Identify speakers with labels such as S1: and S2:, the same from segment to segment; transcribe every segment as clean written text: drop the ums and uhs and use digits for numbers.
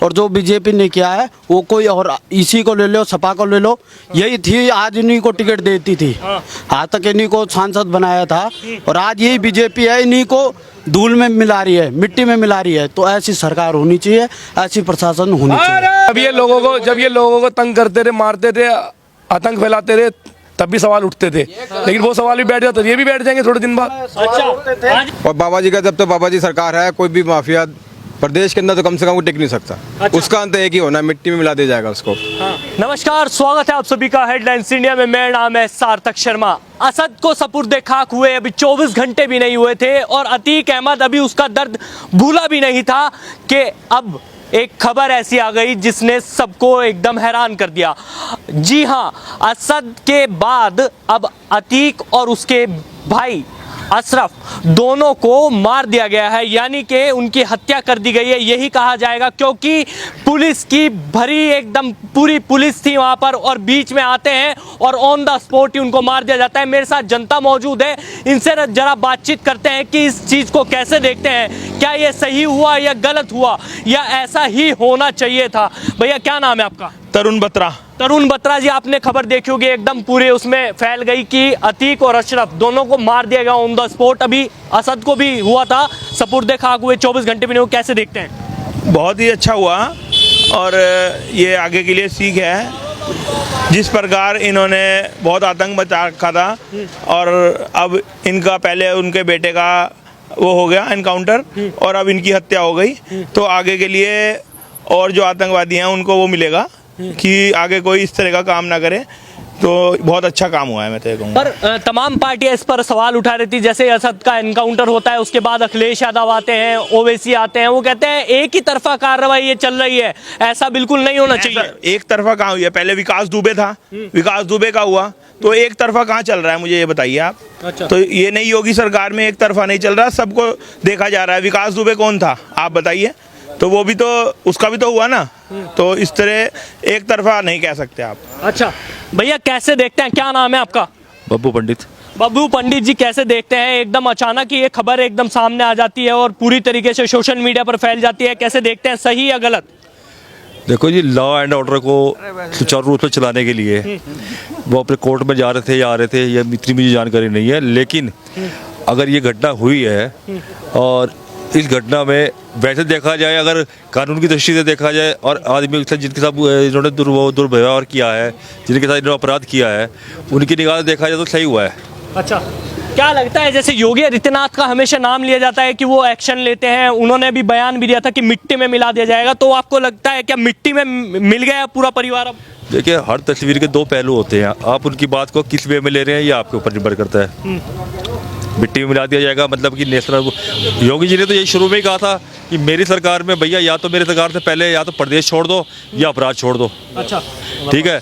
S1: और जो बीजेपी ने किया है वो कोई और, इसी को ले लो, सपा को ले लो, यही थी आज इन्हीं को टिकट देती थी, आज तक इन्हीं को सांसद बनाया था, और आज यही बीजेपी है इन्हीं को धूल में मिला रही है, मिट्टी में मिला रही है। तो ऐसी सरकार होनी चाहिए, ऐसी प्रशासन होनी चाहिए।
S2: जब ये लोगों को तंग करते थे, मारते थे, आतंक फैलाते थे, तब भी सवाल उठते थे, लेकिन वो सवाल भी बैठ जाते, ये भी बैठ जाएंगे थोड़े दिन बाद।
S3: और बाबा जी का जब तक बाबा जी सरकार है, कोई भी माफिया प्रदेश के अंदर तो कम से कम वो टिक नहीं सकता। उसका अंत एक ही होना, मिट्टी में मिला दिया जाएगा उसको।
S4: नमस्कार, स्वागत है आप सभी का हेडलाइंस इंडिया में। मेरा नाम है सार्थक शर्मा। असद को सपुर्दे खाक हुए अभी 24 घंटे भी नहीं हुए थे और अतीक अहमद अभी उसका दर्द भूला भी नहीं था कि अब एक खबर ऐसी आ गई जिसने सबको एकदम हैरान कर दिया। जी हां, असद के बाद अब अतीक और उसके भाई अशरफ दोनों को मार दिया गया है, यानी कि उनकी हत्या कर दी गई है, यही कहा जाएगा, क्योंकि पुलिस की भरी एकदम पूरी पुलिस थी वहां पर और बीच में आते हैं और ऑन द स्पॉट ही उनको मार दिया जाता है। मेरे साथ जनता मौजूद है, इनसे जरा बातचीत करते हैं कि इस चीज को कैसे देखते हैं, क्या ये सही हुआ या गलत हुआ या ऐसा ही होना चाहिए था। भैया क्या नाम है आपका?
S2: तरुण बत्रा।
S4: तरुण बत्रा जी, आपने खबर देखी होगी, एकदम पूरे उसमें फैल गई कि अतीक और अशरफ दोनों को मार दिया गया ऑन द स्पॉट। अभी असद को भी हुआ था, सपुर्दे खाक हुए 24 घंटे भी नहीं हुए, कैसे देखते हैं?
S2: बहुत ही अच्छा हुआ और ये आगे के लिए सीख है। जिस प्रकार इन्होंने बहुत आतंक मचा रखा था और अब इनका पहले उनके बेटे का वो हो गया एनकाउंटर और अब इनकी हत्या हो गई, तो आगे के लिए और जो आतंकवादी हैं उनको वो मिलेगा कि आगे कोई इस तरह का काम ना करे। तो बहुत अच्छा काम हुआ है, मैं तो ये कहूँगा।
S4: पर तमाम पार्टियां इस पर सवाल उठा रही थी, जैसे असद का एनकाउंटर होता है उसके बाद अखिलेश यादव आते हैं, ओवैसी आते हैं, वो कहते हैं एक ही तरफा कार्रवाई ये चल रही है, ऐसा बिल्कुल नहीं होना चाहिए।
S2: एक तरफा कहाँ हुई है? पहले विकास दुबे था, विकास दुबे का हुआ, तो एक तरफा कहाँ चल रहा है, मुझे ये बताइए आप।
S4: अच्छा।
S2: तो ये नई योगी सरकार में एक तरफा नहीं चल रहा, सबको देखा जा रहा है। विकास दुबे कौन था आप बताइए, तो वो भी तो उसका भी तो हुआ ना, तो इस तरह एक तरफा नहीं कह सकते आप।
S4: अच्छा भैया, कैसे देखते हैं, क्या नाम है आपका?
S5: बब्बू पंडित।
S4: बब्बू पंडित जी, कैसे देखते हैं एकदम अचानक ही ये खबर एकदम सामने आ जाती है और पूरी तरीके से सोशल मीडिया पर फैल जाती है, कैसे देखते हैं, सही या गलत?
S5: देखो जी, लॉ एंड ऑर्डर को सुचारू रूप से चलाने के लिए वो अपने कोर्ट में जा रहे थे या आ रहे थे, ये इतनी मुझे जानकारी नहीं है, लेकिन अगर ये घटना हुई है और इस घटना में वैसे देखा जाए, अगर कानून की दृष्टि से देखा जाए और आदमी के साथ जिनके साथ इन्होंने दुर्व्यवहार किया है, जिनके साथ इन्होंने अपराध किया है, उनकी निगाह से देखा जाए तो सही हुआ है।
S4: अच्छा, क्या लगता है, जैसे योगी आदित्यनाथ का हमेशा नाम लिया जाता है कि वो एक्शन लेते हैं, उन्होंने भी बयान भी दिया था कि मिट्टी में मिला दिया जाएगा, तो आपको लगता है क्या मिट्टी में मिल गया पूरा परिवार? अब
S5: देखिए, हर तस्वीर के दो पहलू होते हैं, आप उनकी बात को किस वे में ले रहे हैं ये आपके ऊपर निर्भर करता है। मिट्टी में मिला दिया जाएगा मतलब कि नेशनल, योगी जी ने तो यही शुरू में ही कहा था कि मेरी सरकार में भैया या तो मेरी सरकार से पहले या तो प्रदेश छोड़ दो या अपराध छोड़ दो।
S4: अच्छा,
S5: ठीक है,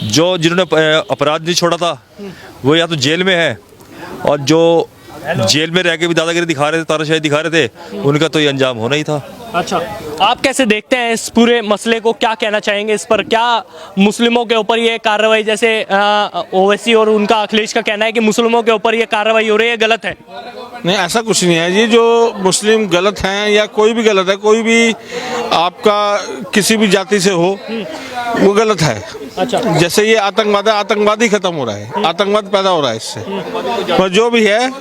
S5: जो जिन्होंने अपराध नहीं छोड़ा था वो या तो जेल में है, और जो जेल में रह के भी दादागिरी दिखा रहे थे, तानाशाही दिखा रहे थे, उनका तो ये अंजाम होना ही था।
S4: अच्छा, आप कैसे देखते हैं इस पूरे मसले को, क्या कहना चाहेंगे इस पर? क्या मुस्लिमों के ऊपर ये कार्रवाई, जैसे ओवैसी और उनका अखिलेश का कहना है कि मुस्लिमों के ऊपर ये कार्रवाई हो रही है, गलत है?
S6: नहीं, ऐसा कुछ नहीं है जी। जो मुस्लिम गलत हैं या कोई भी गलत है, कोई भी आपका किसी भी जाति से हो, वो गलत है।
S4: अच्छा,
S6: जैसे ये आतंकवाद है, आतंकवाद ही खत्म हो रहा है, आतंकवाद पैदा हो रहा है इससे, पर जो भी है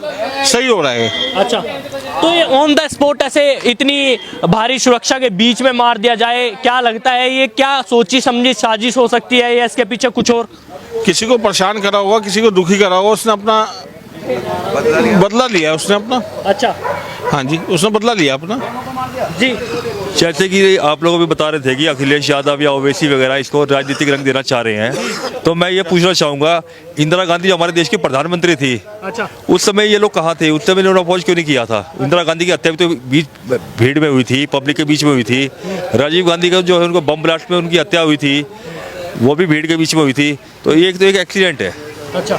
S6: सही हो रहा है।
S4: अच्छा, तो ये ऑन द स्पॉट ऐसे इतनी भारी सुरक्षा के बीच में मार दिया जाए, क्या लगता है ये क्या सोची समझी साजिश हो सकती है या इसके पीछे कुछ और?
S6: किसी को परेशान करा होगा, किसी को दुखी करा होगा, उसने अपना बदला लिया, उसने अपना।
S4: अच्छा,
S6: हाँ जी, उसने बदला लिया अपना
S4: जी।
S5: जैसे कि आप लोग भी बता रहे थे कि अखिलेश यादव या ओवैसी वगैरह इसको राजनीतिक रंग देना चाह रहे हैं, तो मैं ये पूछना चाहूँगा, इंदिरा गांधी जो हमारे देश की प्रधानमंत्री थी,
S4: अच्छा,
S5: उस समय ये लोग कहाँ थे? उस समय इन्होंने अपोज क्यों नहीं किया था? इंदिरा गांधी की हत्या भी तो भीड़ में हुई थी, पब्लिक के बीच में हुई थी। राजीव गांधी का जो है उनको बम ब्लास्ट में उनकी हत्या हुई थी, वो भी भीड़ के बीच में हुई थी, तो ये एक एक्सीडेंट है।
S4: अच्छा,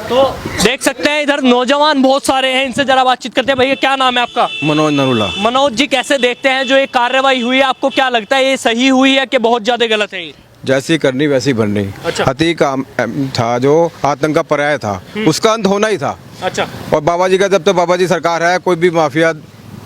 S4: तो देख सकते हैं इधर नौजवान बहुत सारे हैं, इनसे जरा बातचीत करते हैं। भैया क्या नाम है आपका?
S3: मनोज नरूला।
S4: मनोज जी, कैसे देखते हैं जो ये कार्रवाई हुई है, आपको क्या लगता है ये सही हुई है कि बहुत ज्यादा गलत है?
S3: जैसी करनी वैसी बननी।
S4: अच्छा।
S3: अतीक था जो आतंक का पर्याय था, उसका अंत होना ही था।
S4: अच्छा,
S3: और बाबा जी का जब तक बाबा जी सरकार है, कोई भी माफिया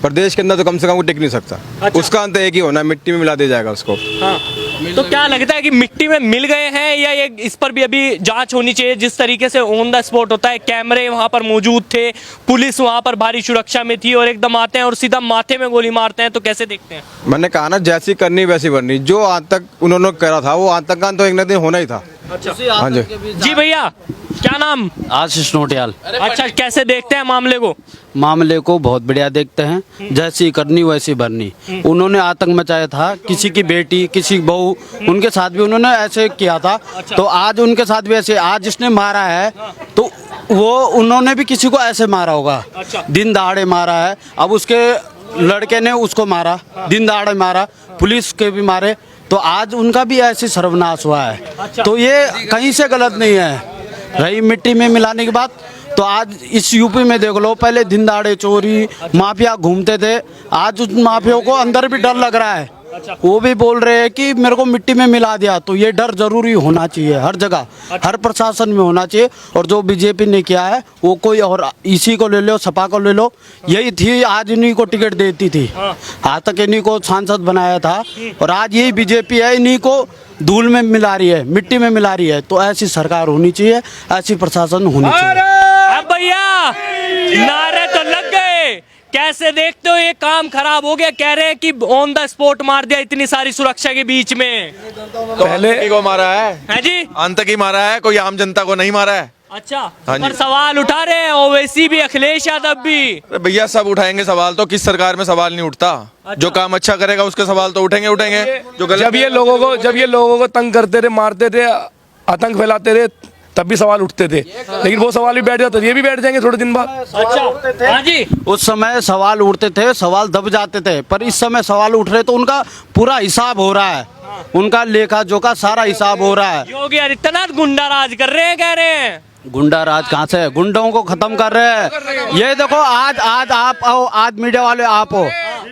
S3: प्रदेश के अंदर तो कम से कम वो टिक नहीं सकता।
S4: अच्छा।
S3: उसका अंत एक ही होना, मिट्टी में मिला दिया जाएगा उसको।
S4: हाँ। तो क्या लगता है कि मिट्टी में मिल गए हैं या ये इस पर भी अभी जांच होनी चाहिए? जिस तरीके से ऑन द स्पॉट होता है, कैमरे वहां पर मौजूद थे, पुलिस वहां पर भारी सुरक्षा में थी और एकदम आते हैं और सीधा माथे में गोली मारते हैं, तो कैसे देखते हैं?
S3: मैंने कहा ना, जैसी करनी वैसी बननी। जो आज तक उन्होंने करा था वो आतंककांड तो एक ना दिन होना ही था। हाँ जी।
S4: जी भैया, क्या नाम?
S1: आशीष नोटियाल।
S4: अच्छा, कैसे देखते हैं मामले को?
S1: मामले को बहुत बढ़िया देखते हैं, जैसी करनी वैसी भरनी। उन्होंने आतंक मचाया था, किसी की बेटी, किसी की बहू, उनके साथ भी उन्होंने ऐसे किया था। तो आज उनके साथ भी ऐसे, आज जिसने मारा है तो वो उन्होंने भी किसी को ऐसे मारा होगा, दिन दहाड़े मारा है। अब उसके लड़के ने उसको मारा, दिन दहाड़े मारा, पुलिस के भी मारे, तो आज उनका भी ऐसे सर्वनाश हुआ है। तो ये कहीं से गलत नहीं है। रही मिट्टी में मिलाने की बात, तो आज इस यूपी में देख लो, पहले दिन दहाड़े चोरी माफिया घूमते थे, आज उन माफियाओं को अंदर भी डर लग रहा है। वो भी बोल रहे हैं कि मेरे को मिट्टी में मिला दिया। तो ये डर जरूरी होना चाहिए हर जगह, हर प्रशासन में होना चाहिए। और जो बीजेपी ने किया है वो कोई और, इसी को ले लो, सपा को ले लो, यही थी आज इन्हीं को टिकट देती थी, आज तक इन्हीं को सांसद बनाया था। और आज यही बीजेपी है, इन्हीं को धूल में मिला रही है, मिट्टी में मिला रही है। तो ऐसी सरकार होनी चाहिए, ऐसी प्रशासन होनी चाहिए।
S4: अब भैया नारे तो लग गए, कैसे देखते हो? ये काम खराब हो गया, कह रहे हैं कि ऑन द स्पॉट मार दिया इतनी सारी सुरक्षा के बीच में।
S7: पहले को मारा
S4: है जी,
S7: आतंकी मारा है, कोई आम जनता को नहीं मारा है।
S4: अच्छा,
S7: हाँ जी।
S4: पर सवाल उठा रहे हैं ओवैसी भी, अखिलेश यादव भी।
S7: अरे भैया, सब उठाएंगे सवाल, तो किस सरकार में सवाल नहीं उठता? जो काम अच्छा करेगा उसके सवाल तो उठेंगे उठेंगे। जो गलत
S8: जब ये लोगों को तंग करते थे, मारते थे, आतंक फैलाते थे, तब भी सवाल उठते थे। लेकिन वो सवाल भी बैठ जाते, ये भी बैठ जाएंगे थोड़े दिन बाद।
S4: अच्छा, हाँ जी।
S1: उस समय सवाल उठते थे, सवाल दब जाते थे, पर इस समय सवाल उठ रहे तो उनका पूरा हिसाब हो रहा है, उनका लेखा जोखा सारा हिसाब हो रहा है।
S4: योगी आदित्यनाथ गुंडा राज कर रहे हैं, कह रहे हैं।
S1: गुंडा राज कहाँ से? गुंडों को खत्म कर रहे हैं। ये देखो, आज आप आओ, आज मीडिया वाले आप हो,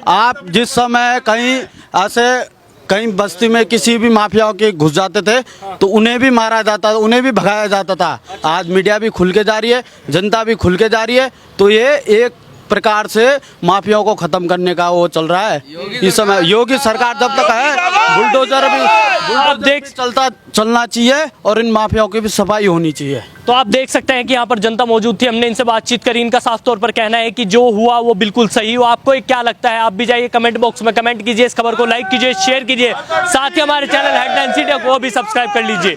S1: आप जिस समय कहीं ऐसे कहीं बस्ती में किसी भी माफियाओं के घुस जाते थे तो उन्हें भी मारा जाता था, उन्हें भी भगाया जाता था। आज मीडिया भी खुल के जा रही है, जनता भी खुल के जा रही है। तो ये एक प्रकार से माफियाओं को खत्म करने का वो चल रहा है इस समय। योगी सरकार जब तक है, बुलडोजर भी चलना चाहिए और इन माफियाओं की भी सफाई होनी चाहिए।
S4: तो आप देख सकते हैं कि यहाँ पर जनता मौजूद थी, हमने इनसे बातचीत करी। इनका साफ तौर पर कहना है कि जो हुआ वो बिल्कुल सही हुआ। आपको क्या लगता है? आप भी जाइए कमेंट बॉक्स में कमेंट कीजिए, इस खबर को लाइक कीजिए, शेयर कीजिए, साथ ही हमारे चैनल हेडलाइंस इंडिया को भी सब्सक्राइब कर लीजिए।